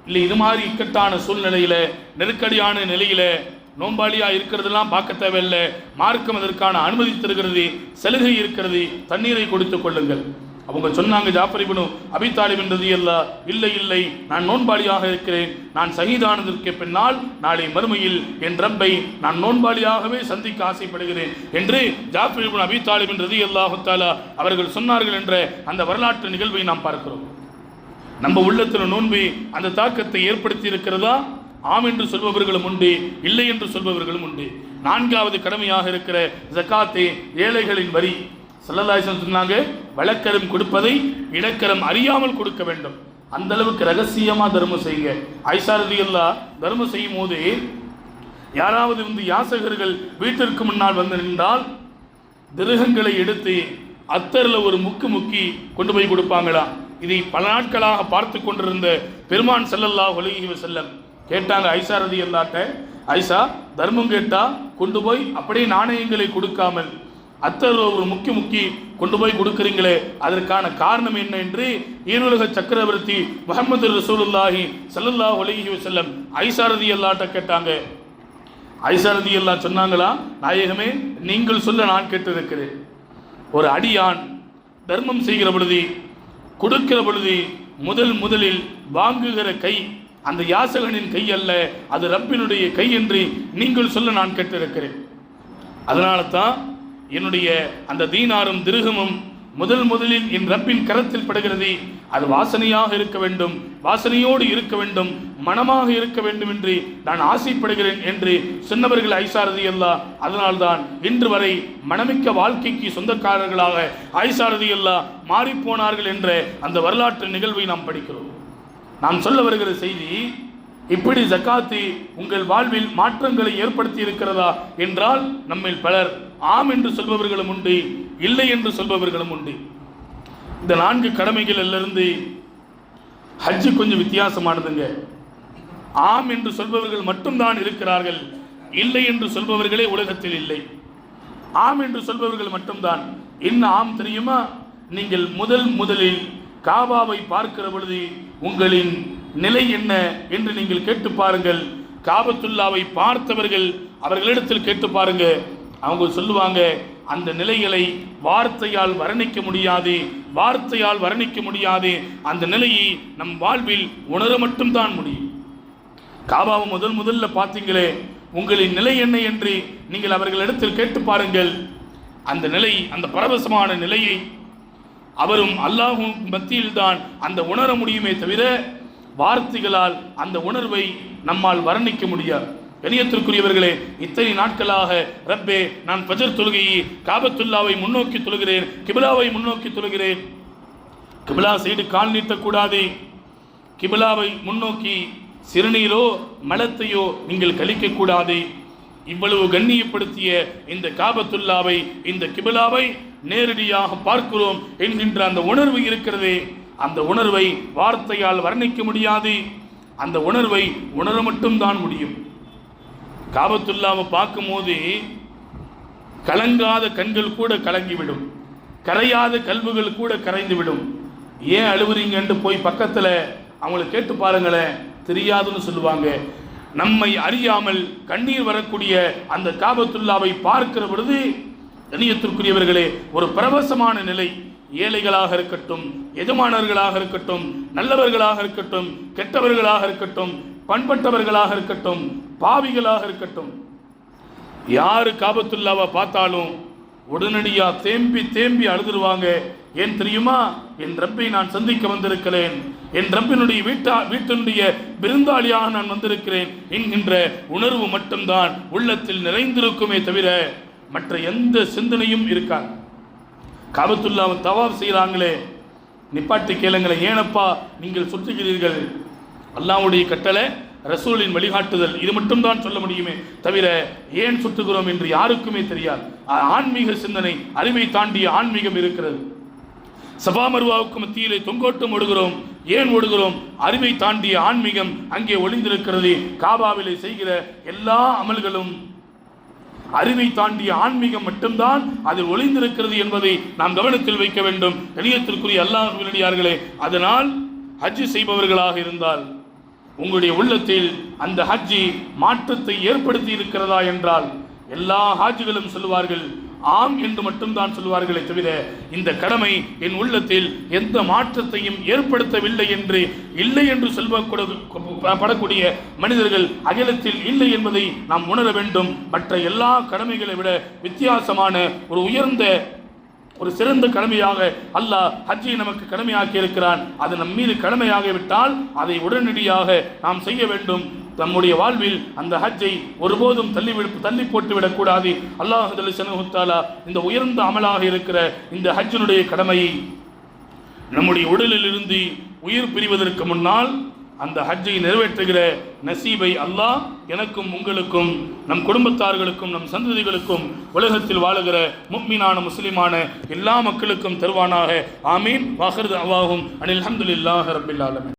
இல்லை, இது மாதிரி இக்கட்டான சூழ்நிலையில, நெருக்கடியான நிலையில நோன்பாளியா இருக்கிறதெல்லாம் பார்க்க தேவையில்லை, மார்க்கம் அதற்கான அனுமதி தருகிறது, சலுகை இருக்கிறது, தண்ணீரை கொடுத்துக் கொள்ளுங்கள். அவங்க சொன்னாங்க, ஜாஃபர் இப்னு அபீ தாலிப் ரலியல்லாஹு, இல்லை இல்லை, நான் நோன்பாளியாக இருக்கிறேன், நான் ஷஹீதானதற்கு பின்னால் நாளை மறுமையில் என் ரப்பை நான் நோன்பாளியாகவே சந்திக்க ஆசைப்படுகிறேன் என்று ஜாஃபர் இப்னு அபீ தாலிப் ரலியல்லாஹு தஆலா அவர்கள் சொன்னார்கள் என்ற அந்த வரலாற்று நிகழ்வை நாம் பார்க்கிறோம். நம்ம உள்ளத்தில் நோன்பு அந்த தாக்கத்தை ஏற்படுத்தி இருக்கிறதா? ஆம் என்று சொல்பவர்களும் உண்டு, இல்லை என்று சொல்பவர்களும் உண்டு. நான்காவது கடமையாக இருக்கிற ஜகாத்தை, ஏழைகளின் வரி. ஸல்லல்லாஹு அலைஹி வஸல்லம் சொன்னாங்க, வழக்கரம் கொடுப்பதை இடக்கரம் அறியாமல் கொடுக்க வேண்டும். அந்த அளவுக்கு ரகசியமா தர்மம் செய்யுங்க. ஆயிஷா ரலியல்லாஹு தர்மம் செய்யும் போது யாராவது யாசகர்கள் வீட்டிற்கு முன்னால் வந்து நின்றால் திருகங்களை எடுத்து அத்தரில் ஒரு முக்கி கொண்டு போய் கொடுப்பாங்களா. இதை பல நாட்களாக பார்த்து கொண்டிருந்த பெருமான் ஸல்லல்லாஹு அலைஹி வஸல்லம் கேட்டாங்க ஆயிஷா ரலியல்லாஹு, ஆயிஷா, தர்மம் கேட்டா கொண்டு போய் அப்படியே நாணயங்களை கொடுக்காமல் அத்தர் ஒரு முக்கி கொண்டு போய் கொடுக்குறீங்களே, அதற்கான காரணம் என்ன என்று ஈருலக சக்கரவர்த்தி முஹம்மது ரசூலுல்லாஹி ஸல்லல்லாஹு அலைஹி வஸல்லம் ஆயிஷா ரலியல்லாஹு கேட்டாங்க. ஆயிஷா ரலியல்லாஹு சொன்னாங்களா, நாயகமே, நீங்கள் சொல்ல நான் கேட்டிருக்கிறேன். ஒரு அடியான் தர்மம் செய்கிற பொழுது, கொடுக்கிற பொழுது முதலில் வாங்குகிற கை அந்த யாசகனின் கை அல்ல, அது ரப்பினுடைய கை என்று நீங்கள் சொல்ல நான் கேட்டிருக்கிறேன். அதனால தான் என்னுடைய அந்த தீனாரும் திருகமும் முதலில் என் ரப்பின் கரத்தில் படுகிறது, அது வாசனையாக இருக்க வேண்டும், வாசனையோடு இருக்க வேண்டும், மனமாக இருக்க வேண்டும் என்று நான் ஆசைப்படுகிறேன் என்று சொன்னவர்கள் ஆயிஷா ரலியல்லாஹு. அதனால்தான் இன்று வரை மனமிக்க வாழ்க்கைக்கு சொந்தக்காரர்களாக ஆயிஷா ரலியல்லாஹு மாறிப்போனார்கள் என்ற அந்த வரலாற்று நிகழ்வை நாம் படிக்கிறோம். நாம் சொல்ல வருகிற செய்தி, இப்படி ஜக்காத்து உங்கள் வாழ்வில் மாற்றங்களை ஏற்படுத்தி இருக்கிறதா என்றால் நம்மில் பலர் ஆம் என்று சொல்பவர்களும் உண்டு, இல்லை என்று சொல்பவர்களும் உண்டு. இந்த 4 கடமைகளிலிருந்து ஹஜ்ஜு கொஞ்சம் வித்தியாசமானதுங்க. ஆம் என்று சொல்பவர்கள் மட்டும்தான் இருக்கிறார்கள், இல்லை என்று சொல்பவர்களே உலகத்தில் இல்லை. ஆம் என்று சொல்பவர்கள் மட்டும்தான். என்ன ஆம் தெரியுமா? நீங்கள் முதலில் காபாவை பார்க்கிற பொழுது உங்களின் நிலை என்ன என்று நீங்கள் கேட்டு பாருங்கள். காபத்துல்லாவை பார்த்தவர்கள் அவர்களிடத்தில் கேட்டு பாருங்க. அவங்க சொல்லுவாங்க, அந்த நிலைகளை வார்த்தையால் வர்ணிக்க முடியாது, வார்த்தையால் வர்ணிக்க முடியாது. அந்த நிலையை நம் வாழ்வில் உணர மட்டும்தான் முடியும். காபாவை முதல்ல பார்த்தீங்களே, உங்களின் நிலை என்ன என்று நீங்கள் அவர்களிடத்தில் கேட்டு பாருங்கள். அந்த நிலை, அந்த பரவசமான நிலையை அவரும் அல்லாஹும் மத்தியில் தான் அந்த உணர முடியுமே தவிர வார்த்தைகளால் அந்த உணர்வை நம்மால் வர்ணிக்க முடியாது. கணியத்திற்குரியவர்களே, இத்தனை நாட்களாக ரப்பே நான் ஃபஜர் தொழுகையை காபத்துல்லாவை முன்னோக்கி தொழுகிறேன், கிபிலாவை முன்னோக்கி தொழுகிறேன். கிபிலா சைடு கால் நீட்டக்கூடாது. கிபிலாவை முன்னோக்கி சிறுநீரோ மலத்தையோ நீங்கள் கழிக்கக்கூடாது. இவ்வளவு கண்ணியப்படுத்திய இந்த காபத்துல்லாவை, இந்த கிபிலாவை நேரடியாக பார்க்கிறோம் என்கின்ற அந்த உணர்வு இருக்கிறதே, அந்த உணர்வை வார்த்தையால் வர்ணிக்க முடியாது. அந்த உணர்வை உணர மட்டும்தான் முடியும். காபத்துல்லாவை பார்க்கும்போது கலங்காத கண்கள் கூட கலங்கிவிடும், கரையாத கல்வுகள் கூட கரைந்துவிடும். ஏன் அழுவுறீங்கன்னு போய் பக்கத்தில் அவங்களை கேட்டு பாருங்களேன், தெரியாதுன்னு சொல்லுவாங்க. நம்மை அறியாமல் கண்ணீர் வரக்கூடிய அந்த காபத்துல்லாவை பார்க்கிற பொழுது கண்ணியத்திற்குரியவர்களே, ஒரு பரவசமான நிலை. ஏழைகளாக இருக்கட்டும், எஜமானர்களாக இருக்கட்டும், நல்லவர்களாக இருக்கட்டும், கெட்டவர்களாக இருக்கட்டும், பண்பட்டவர்களாக இருக்கட்டும், பாவிகளாக இருக்கட்டும், யாரு காபத்துல்லாவை பார்த்தாலும் உடனடியாக தேம்பி அழுதுருவாங்க. ஏன் தெரியுமா? என் ரப்பை நான் சந்திக்க வந்திருக்கிறேன், என் ரப்பினுடைய வீட்டினுடைய விருந்தாளியாக நான் வந்திருக்கிறேன் என்கின்ற உணர்வு மட்டும்தான் உள்ளத்தில் நிறைந்திருக்குமே தவிர மற்ற எந்த சிந்தனையும் இருக்காது. காபத்துல்லாவை தவாப் செய்கிறாங்களே, நிப்பாட்டி கேளுங்களே, ஏனப்பா நீங்கள் சுற்றுகிறீர்கள்? அல்லாஹ்வுடைய கட்டளை, ரசூலின் வழிகாட்டுதல், இது மட்டும்தான் சொல்ல முடியுமே தவிர ஏன் சுற்றுகிறோம் என்று யாருக்குமே தெரியாது. ஆன்மீக சிந்தனை, அறிவை தாண்டிய ஆன்மீகம் இருக்கிறது. சஃபா மர்வாவுக்கு மத்தியிலே தொங்கோட்டம் ஓடுகிறோம். ஏன் ஓடுகிறோம்? அறிவை தாண்டிய ஆன்மீகம் அங்கே ஒளிந்திருக்கிறது. காபாவிலே செய்கிற எல்லா அமல்களும் அறிவை தாண்டிய ஆன்மீகம் மட்டும்தான் அதில் ஒளிந்திருக்கிறது என்பதை நாம் கவனத்தில் வைக்க வேண்டும். கணியத்திற்குரிய அல்லாஹ்வின் நல்லடியார்களே, அதனால் ஹஜ் செய்பவர்களாக இருந்தால் உங்களுடைய உள்ளத்தில் அந்த ஹஜ்ஜி மாற்றத்தை ஏற்படுத்தி இருக்கிறதா என்றால் எல்லா ஹாஜிகளும் சொல்லுவார்கள் ஆம் என்று மட்டும்தான் சொல்வார்களே தவிர இந்த கடமை என் உள்ளத்தில் எந்த மாற்றத்தையும் ஏற்படுத்தவில்லை என்று, இல்லை என்று சொல்லப்படக்கூடிய மனிதர்கள் அகிலத்தில் இல்லை என்பதை நாம் உணர வேண்டும். மற்ற எல்லா கடமைகளை விட வித்தியாசமான ஒரு உயர்ந்த ஒரு சிறந்த கடமையாக அல்லாஹ் ஹஜ்ஜை நமக்கு கடமையாக்கி இருக்கிறான். அது நம் மீது கடமையாகிவிட்டால் அதை உடனடியாக நாம் செய்ய வேண்டும். நம்முடைய வாழ்வில் அந்த ஹஜ்ஜை ஒருபோதும் தள்ளி போட்டுவிடக்கூடாது. அல்லாஹ் ஜல்லல்லாஹு தஆலா இந்த உயர்ந்த அமலாக இருக்கிற இந்த ஹஜ்ஜினுடைய கடமையை நம்முடைய உடலில் இருந்து உயிர் பிரிவதற்கு முன்னால் அந்த ஹஜ்ஜை நிறைவேற்றுகிற நசீபை அல்லாஹ் எனக்கும் உங்களுக்கும் நம் குடும்பத்தார்களுக்கும் நம் சந்ததிகளுக்கும் உலகத்தில் வாழுகிற முஃமினான முஸ்லிமான எல்லா மக்களுக்கும் தருவானாக. ஆமீன். வாஹிர் தஅவாஹும் அனில் ஹம்துலில்லாஹி ரப்பில் ஆலமீன்.